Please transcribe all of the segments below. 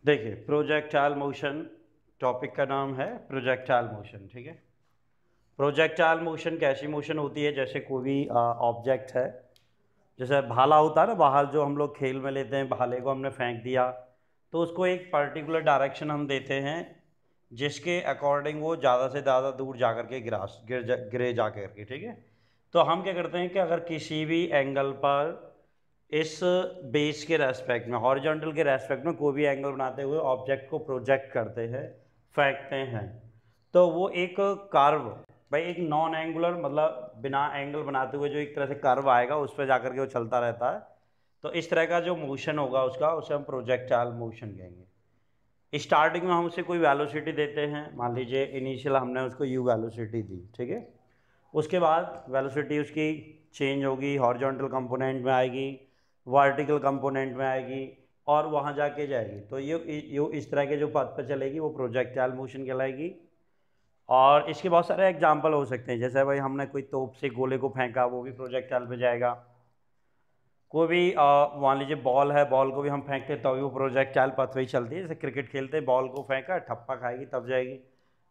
देखिए projectile motion topic का नाम है प्रोजेक्टाइल मोशन। ठीक है, प्रोजेक्टाइल मोशन कैसी मोशन होती है, जैसे कोई भी ऑब्जेक्ट है, जैसे भाला होता है ना, बाहर जो हम लोग खेल में लेते हैं, भाले को हमने फेंक दिया तो उसको एक पर्टिकुलर डायरेक्शन हम देते हैं जिसके अकॉर्डिंग वो ज़्यादा से ज़्यादा दूर जा कर के गिरे जा कर के। ठीक है, तो हम क्या करते हैं कि अगर किसी भी एंगल पर इस बेस के रेस्पेक्ट में, हॉरिजॉन्टल के रेस्पेक्ट में कोई भी एंगल बनाते हुए ऑब्जेक्ट को प्रोजेक्ट करते हैं, फेंकते हैं, तो वो एक कर्व, भाई एक नॉन एंगुलर मतलब बिना एंगल बनाते हुए जो एक तरह से कर्व आएगा उस पर जाकर के वो चलता रहता है। तो इस तरह का जो मोशन होगा उसका, उसे हम प्रोजेक्टाइल मोशन कहेंगे। स्टार्टिंग में हम उसे कोई वेलोसिटी देते हैं, मान लीजिए इनिशियल हमने उसको यू वेलोसिटी दी। ठीक है, उसके बाद वेलोसिटी उसकी चेंज होगी, हॉरिजॉन्टल कंपोनेंट में आएगी, वर्टिकल कंपोनेंट में आएगी और वहाँ जाके जाएगी। तो ये इस तरह के जो पथ पर चलेगी वो प्रोजेक्टाइल मोशन कहलाएगी। और इसके बहुत सारे एग्जाम्पल हो सकते हैं, जैसे भाई हमने कोई तोप से गोले को फेंका, वो भी प्रोजेक्टाइल पे जाएगा। कोई भी मान लीजिए बॉल है, बॉल को भी हम फेंकते हैं तो भी वो प्रोजेक्टाइल पथ पे ही चलती है। जैसे क्रिकेट खेलते हैं, बॉल को फेंका, ठप्पा खाएगी तब जाएगी।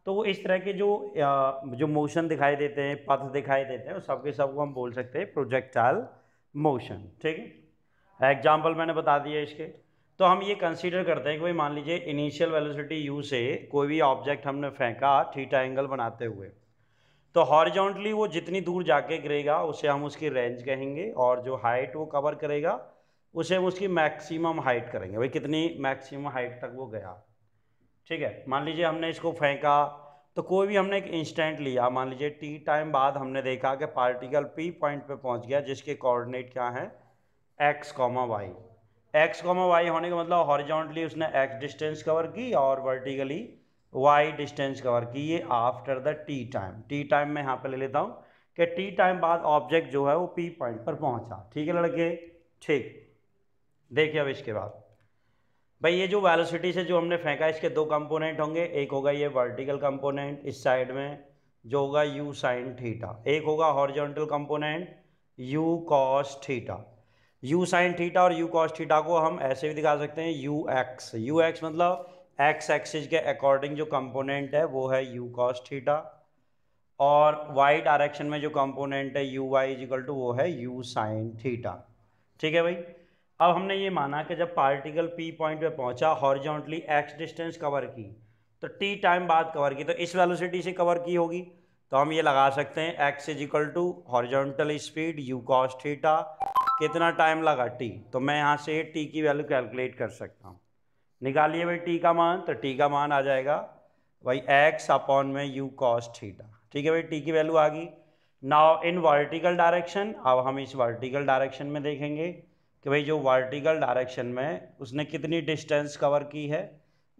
तो वो इस तरह के जो मोशन दिखाई देते हैं, पथ दिखाई देते हैं, वो सब के सब को हम बोल सकते हैं प्रोजेक्टाइल मोशन। ठीक है, एग्जाम्पल मैंने बता दिया इसके। तो हम ये कंसीडर करते हैं कि भाई मान लीजिए इनिशियल वेलोसिटी u से कोई भी ऑब्जेक्ट हमने फेंका थीटा एंगल बनाते हुए, तो हॉरिजॉन्टली वो जितनी दूर जाके गिरेगा उसे हम उसकी रेंज कहेंगे, और जो हाइट वो कवर करेगा उसे हम उसकी मैक्सिमम हाइट करेंगे, भाई कितनी मैक्सिमम हाइट तक वो गया। ठीक है, मान लीजिए हमने इसको फेंका, तो कोई भी हमने एक इंस्टेंट लिया, मान लीजिए टी टाइम बाद हमने देखा कि पार्टिकल पी पॉइंट पे पहुंच गया जिसके कोऑर्डिनेट क्या है, X comma Y. X comma Y होने का मतलब हॉरिजॉन्टली उसने एक्स डिस्टेंस कवर की और वर्टिकली वाई डिस्टेंस कवर की, ये after the T time. T time में यहाँ पे ले लेता हूँ कि टी टाइम बाद ऑब्जेक्ट जो है वो पी पॉइंट पर पहुँचा। ठीक है लड़के, ठीक। देखिए अब इसके बाद भाई ये जो वेलोसिटी से जो हमने फेंका, इसके दो कंपोनेंट होंगे। एक होगा ये वर्टिकल कंपोनेंट इस साइड में जो होगा u साइन थीटा, एक होगा horizontal component u cos theta. u sine theta और u कॉस थीटा को हम ऐसे भी दिखा सकते हैं ux मतलब x एक्सिस के अकॉर्डिंग जो कंपोनेंट है वो है u कॉस थीटा, और y डायरेक्शन में जो कंपोनेंट है uy इजिकल टू वो है u साइन थीटा। ठीक है भाई, अब हमने ये माना कि जब पार्टिकल p पॉइंट पे पहुंचा, हॉरिजॉन्टली x डिस्टेंस कवर की, तो t टाइम बाद कवर की, तो इस वेलोसिटी से कवर की होगी। तो हम ये लगा सकते हैं x is equal to horizontal speed u cos theta, कितना टाइम लगा t, तो मैं यहाँ से t की वैल्यू कैलकुलेट कर सकता हूँ। निकालिए भाई t का मान, तो t का मान आ जाएगा भाई x अपॉन में u कॉस थीटा। ठीक है भाई, t की वैल्यू आ गई। नाउ इन वर्टिकल डायरेक्शन, अब हम इस वर्टिकल डायरेक्शन में देखेंगे कि भाई जो वर्टिकल डायरेक्शन में उसने कितनी डिस्टेंस कवर की है।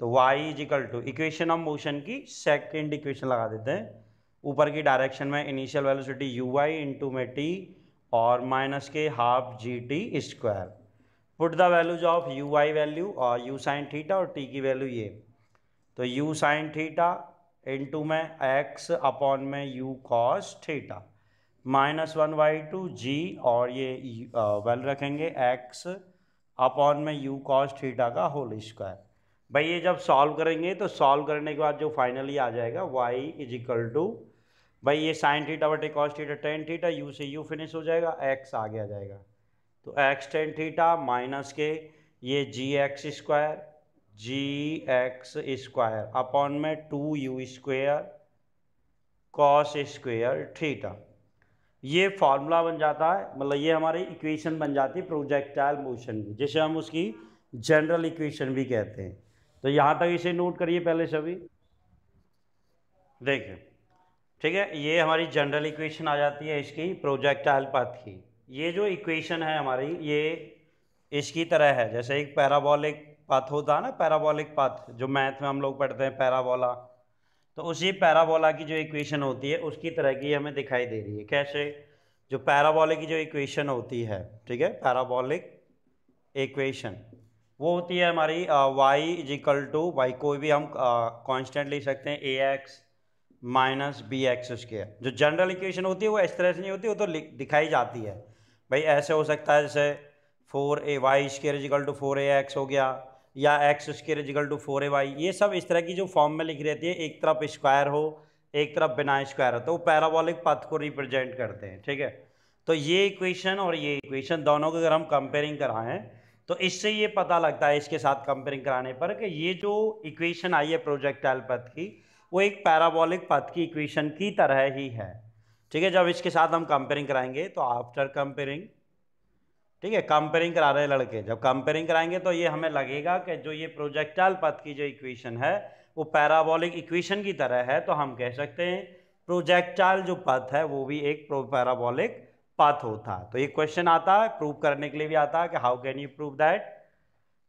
तो y is equal to equation of motion की सेकंड इक्वेशन लगा देते हैं। ऊपर की डायरेक्शन में इनिशियल वेलोसिटी uy इंटू में t और माइनस के half G T square. Put the values of uy value और u साइन थीटा और t की वैल्यू ये, तो u साइन थीटा इंटू में x अपॉन में u कॉस थीटा -1/2 g, और ये वैल्यू रखेंगे x अपॉन में u कॉस थीटा का होल स्क्वायर। भाई ये जब सॉल्व करेंगे तो सॉल्व करने के बाद जो फाइनली आ जाएगा y इजिकल टू, भाई ये साइन थीटा बटे cos theta tan theta, u से u फिनिश हो जाएगा, x आगे आ जाएगा, तो x टेन थीटा माइनस के ये जी एक्स स्क्वायर अपॉन में 2u square cos square theta. ये फॉर्मूला बन जाता है, मतलब ये हमारी इक्वेशन बन जाती है प्रोजेक्टाइल मोशन की, जिसे हम उसकी जनरल इक्वेशन भी कहते हैं। तो यहाँ तक इसे नोट करिए पहले सभी, देखिए। ठीक है, ये हमारी जनरल इक्वेशन आ जाती है इसकी प्रोजेक्टाइल पाथ की। ये जो इक्वेशन है हमारी, ये इसकी तरह है जैसे एक पैराबोलिक पाथ होता है ना, पैराबोलिक पाथ जो मैथ में हम लोग पढ़ते हैं पैराबोला, तो उसी पैराबोला की जो इक्वेशन होती है उसकी तरह की हमें दिखाई दे रही है। कैसे, जो पैराबोलिक की जो इक्वेशन होती है, ठीक है, पैराबोलिक इक्वेशन वो होती है हमारी y इजिकल टू, वाई कोई भी हम कांस्टेंट ले सकते हैं, ax minus B X square. जो जनरल इक्वेशन होती है वो इस तरह से नहीं होती, वो तो दिखाई जाती है। भाई ऐसे हो सकता है जैसे 4a Y square is equal to 4ax हो गया, या x square is equal to 4ay, ये सब इस तरह की जो फॉर्म में लिखी रहती है, एक तरफ स्क्वायर हो एक तरफ बिना स्क्वायर हो, तो वो पैराबोलिक पथ को रिप्रेजेंट करते हैं, ठीक है। तो ये इक्वेशन और ये इक्वेशन दोनों को अगर हम कंपेयरिंग कराएं तो इससे ये पता लगता है, इसके साथ कंपेयरिंग कराने पर, कि ये जो इक्वेशन आई है प्रोजेक्टाइल पथ की, वो एक पैराबोलिक पथ की इक्वेशन की तरह ही है, ठीक है। जब इसके साथ हम कंपेयरिंग कराएंगे तो आफ्टर कंपेयरिंग, ठीक है, कंपेयरिंग करा रहे हैं लड़के, जब कंपेयरिंग कराएंगे तो ये हमें लगेगा कि जो ये प्रोजेक्टाइल पथ की जो इक्वेशन है वो पैराबोलिक इक्वेशन की तरह है, तो हम कह सकते हैं प्रोजेक्टाइल जो पथ है वो भी एक पैराबोलिक पथ होता है। तो ये क्वेश्चन आता है, प्रूव करने के लिए भी आता है कि how can you prove that,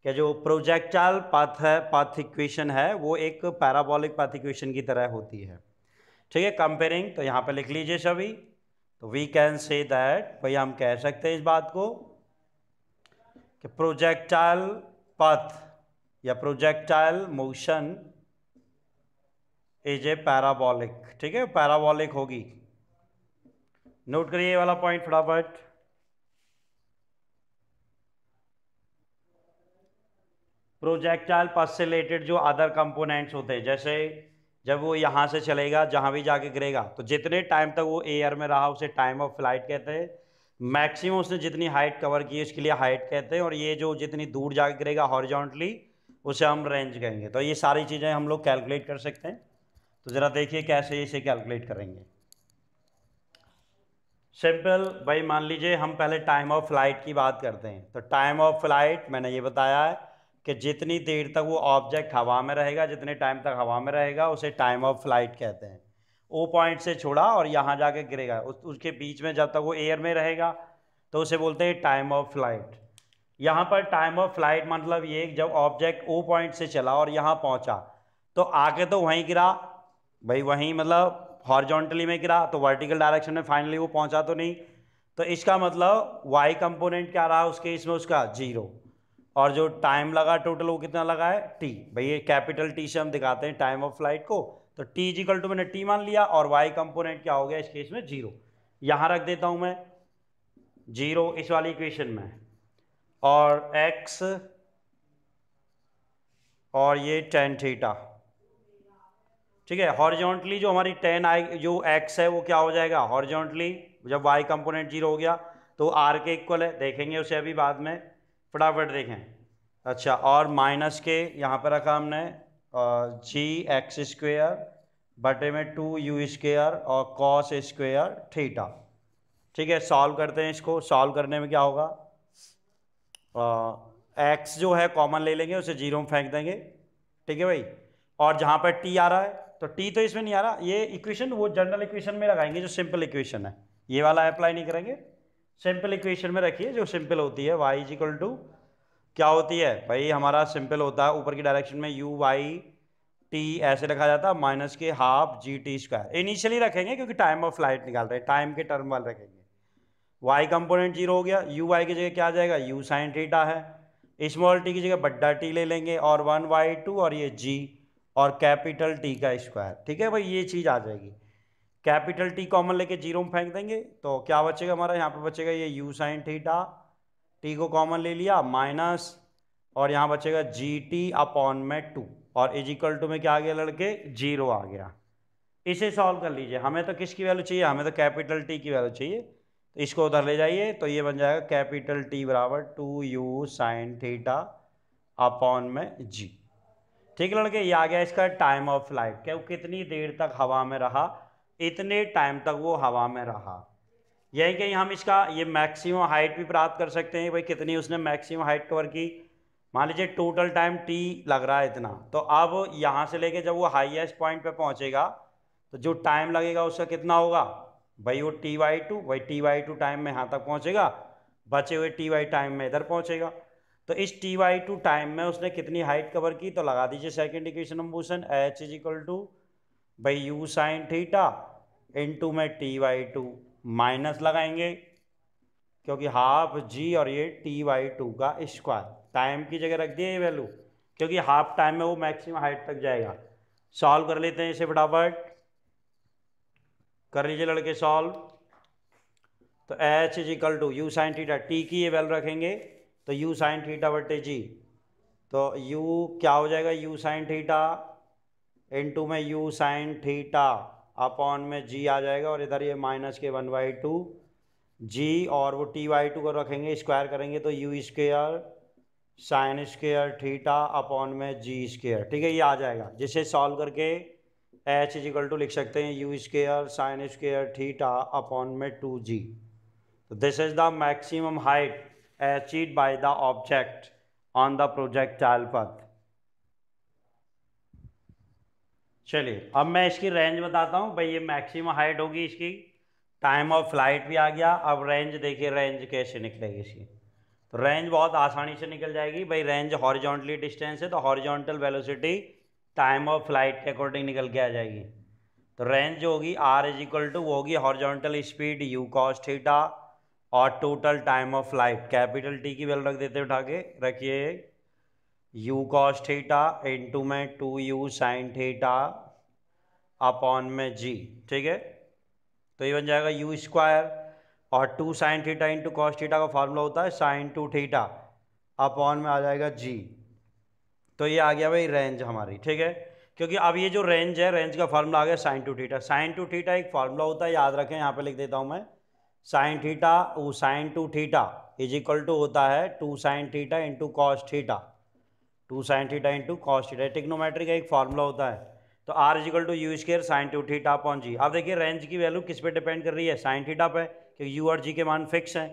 कि जो प्रोजेक्टाइल पथ है, पथ इक्वेशन है, वो एक पैराबोलिक पथ इक्वेशन की तरह होती है, ठीक है। कंपेयरिंग तो यहाँ पे लिख लीजिए सभी, तो वी कैन से दैट, भाई हम कह सकते हैं इस बात को कि प्रोजेक्टाइल पथ या projectile motion is a parabolic, ठीक है, पैराबोलिक होगी। नोट करिए ये वाला पॉइंट फटाफट। प्रोजेक्टाइल पथ से रिलेटेड जो अदर कंपोनेंट्स होते हैं, जैसे जब वो यहाँ से चलेगा जहाँ भी जाके गिरेगा, तो जितने टाइम तक वो एयर में रहा उसे टाइम ऑफ फ्लाइट कहते हैं। मैक्सिमम उसने जितनी हाइट कवर की उसके लिए हाइट कहते हैं, और ये जो जितनी दूर जाके गिरेगा हॉरिजॉन्टली उसे हम रेंज कहेंगे। तो ये सारी चीज़ें हम लोग कैलकुलेट कर सकते हैं। तो ज़रा देखिए कैसे इसे कैलकुलेट करेंगे। सिंपल भाई, मान लीजिए हम पहले टाइम ऑफ फ्लाइट की बात करते हैं। तो टाइम ऑफ फ्लाइट मैंने ये बताया है कि जितनी देर तक वो ऑब्जेक्ट हवा में रहेगा, जितने टाइम तक हवा में रहेगा उसे टाइम ऑफ फ्लाइट कहते हैं। ओ पॉइंट से छोड़ा और यहाँ जाके गिरेगा, उसके बीच में जब तक वो एयर में रहेगा तो उसे बोलते हैं टाइम ऑफ फ्लाइट। यहाँ पर टाइम ऑफ फ्लाइट मतलब ये, जब ऑब्जेक्ट ओ पॉइंट से चला और यहाँ पहुँचा तो आके तो वहीं गिरा भाई, वहीं मतलब हॉरिजॉन्टली में गिरा, तो वर्टिकल डायरेक्शन में फाइनली वो पहुंचा तो नहीं। तो इसका मतलब वाई कंपोनेंट क्या रहा उसके, इसमें उसका 0, और जो टाइम लगा टोटल वो कितना लगा है टी। भाई ये कैपिटल टी से हम दिखाते हैं टाइम ऑफ फ्लाइट को, तो टी इक्वल टू मैंने टी मान लिया, और वाई कंपोनेंट क्या हो गया इस केस में 0। यहाँ रख देता हूँ मैं 0 इस वाली इक्वेशन में, और एक्स और ये टेन थीटा, ठीक है। हॉरिजॉन्टली जो हमारी टेन आई, जो एक्स है वो क्या हो जाएगा हॉरिजॉन्टली, जब वाई कंपोनेंट 0 हो गया तो आर के इक्वल है, देखेंगे उसे अभी बाद में, फटाफट देखें। अच्छा, और माइनस के यहाँ पर रखा हमने जी एक्स स्क्वेयर बटे में 2u² और कॉस स्क्वेयर थीटा, ठीक है। सॉल्व करते हैं इसको, सॉल्व करने में क्या होगा, एक्स जो है कॉमन ले लेंगे, उसे 0 में फेंक देंगे, ठीक है भाई। और जहाँ पर टी आ रहा है तो टी तो इसमें नहीं आ रहा, ये इक्वेशन वो जनरल इक्वेशन में लगाएंगे जो सिंपल इक्वेशन है, ये वाला अप्लाई नहीं करेंगे। सिंपल इक्वेशन में रखिए जो सिंपल होती है, y इक्वल टू क्या होती है भाई, हमारा सिंपल होता है ऊपर की डायरेक्शन में u y t ऐसे रखा जाता है, माइनस के half G T square initially रखेंगे क्योंकि टाइम ऑफ फ्लाइट निकाल रहे हैं, टाइम के टर्म वाले रखेंगे। y कंपोनेंट 0 हो गया, u y की जगह क्या आ जाएगा u साइन थीटा है, स्मॉल टी की जगह बड्डा टी ले लेंगे, और 1/2 और ये g और कैपिटल टी का स्क्वायर, ठीक है भाई, ये चीज़ आ जाएगी। कैपिटल टी कॉमन लेके 0 में फेंक देंगे तो क्या बचेगा हमारा, यहाँ पे बचेगा ये u साइन थीटा, टी को कॉमन ले लिया माइनस, और यहाँ बचेगा जी टी अपॉन में 2, और इजिकल टू में क्या आ गया लड़के 0 आ गया। इसे सॉल्व कर लीजिए, हमें तो किसकी वैल्यू चाहिए, हमें तो कैपिटल टी की वैल्यू चाहिए, तो इसको उधर ले जाइए, तो ये बन जाएगा कैपिटल टी बराबर 2u साइन थीटा अपॉन में जी, ठीक है लड़के। ये आ गया इसका टाइम ऑफ फ्लाइट, क्या वो कितनी देर तक हवा में रहा, इतने टाइम तक वो हवा में रहा। यही कहीं हम इसका ये मैक्सिमम हाइट भी प्राप्त कर सकते हैं, भाई कितनी उसने मैक्सिमम हाइट कवर की। मान लीजिए टोटल टाइम टी लग रहा है इतना, तो अब यहाँ से लेके जब वो हाईएस्ट पॉइंट पे पहुँचेगा तो जो टाइम लगेगा उसका कितना होगा भाई, वो t/2, भाई t/2 टाइम में यहाँ तक पहुँचेगा, बचे हुए t टाइम में इधर पहुँचेगा। तो इस t/2 टाइम में उसने कितनी हाइट कवर की, तो लगा दीजिए second equation of motion, h is equal to भाई u साइन थीटा इंटू में t/2 माइनस लगाएंगे क्योंकि हाफ g और ये t/2 का स्क्वायर, टाइम की जगह रख दिए ये वैल्यू क्योंकि हाफ टाइम में वो मैक्सिमम हाइट तक जाएगा। सॉल्व कर लेते हैं इसे फटाफट, कर लीजिए लड़के सॉल्व। तो h is equal to U sine theta, T की ये वैल्यू रखेंगे तो यू साइन थीटा बटे जी, तो u क्या हो जाएगा, u साइन थीटा इनटू में u साइन थीटा अपॉन में g आ जाएगा, और इधर ये माइनस के 1/2 g, और वो t/2 को रखेंगे स्क्वायर करेंगे तो u square sine square theta upon में जी स्क्वायर। ठीक है, ये आ जाएगा, जिसे सॉल्व करके h इजिकल टू लिख सकते हैं u square sine square theta upon में 2g। तो this is the maximum height achieved by the object on the projectile path. चलिए अब मैं इसकी रेंज बताता हूँ भाई, ये मैक्सिमम हाइट होगी इसकी, टाइम ऑफ फ्लाइट भी आ गया। अब रेंज देखिए, रेंज कैसे निकलेगी इसकी। तो रेंज बहुत आसानी से निकल जाएगी भाई। रेंज हॉरिजॉन्टली डिस्टेंस है तो horizontal velocity time of flight के अकॉर्डिंग निकल के आ जाएगी। तो रेंज जो होगी r इज इक्वल टू, वो होगी horizontal speed u cos theta और total time of flight, capital T की वैल्यू रख देते उठा के रखिए, u cos थीटा इंटू में 2u साइन थीटा अपॉन में g। ठीक है, तो ये बन जाएगा u स्क्वायर, और 2 sine theta into cos theta का फॉर्मूला होता है साइन 2 थीटा अपॉन में आ जाएगा g। तो ये आ गया भाई रेंज हमारी। ठीक है, क्योंकि अब ये जो रेंज है, रेंज का फॉर्मूला आ गया साइन 2 थीटा। साइन 2 थीटा एक फॉर्मूला होता है, याद रखें, यहाँ पे लिख देता हूँ मैं। साइन थीटा, वो sine 2 theta is equal to होता है 2 sine theta into cos theta, 2 sine theta into cos theta, trigonometry का एक फॉर्मूला होता है। तो R equal to U square sine 2 theta upon G. अब देखिए रेंज की वैल्यू किस पे डिपेंड कर रही है, साइन थीटा पे, क्योंकि यू और जी के मान फिक्स हैं।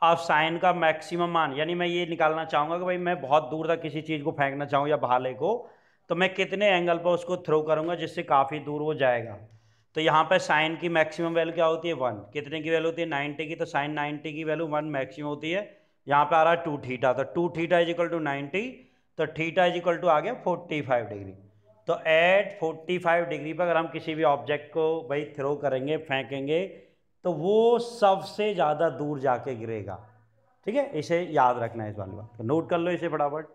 अब साइन का मैक्सिमम मान, यानी मैं ये निकालना चाहूँगा कि भाई मैं बहुत दूर तक किसी चीज़ को फेंकना चाहूँ या भाले को, तो मैं कितने एंगल पर उसको थ्रो करूँगा जिससे काफ़ी दूर वो जाएगा। तो यहाँ पे साइन की मैक्सिमम वैल्यू क्या होती है, 1। कितने की वैल्यू होती है, 90 की, तो साइन 90 की वैल्यू 1 मैक्सिमम होती है। यहाँ पे आ रहा है 2 थीटा, तो 2 थीटा इज इक्वल टू 90, तो थीटा इज इक्वल टू आ गया 45 डिग्री। तो एट 45 डिग्री पर अगर हम किसी भी ऑब्जेक्ट को भाई थ्रो करेंगे, फेंकेंगे, तो वो सबसे ज़्यादा दूर जाके गिरेगा। ठीक है, इसे याद रखना है, इस वाली बात को नोट कर लो इसे फटाफट।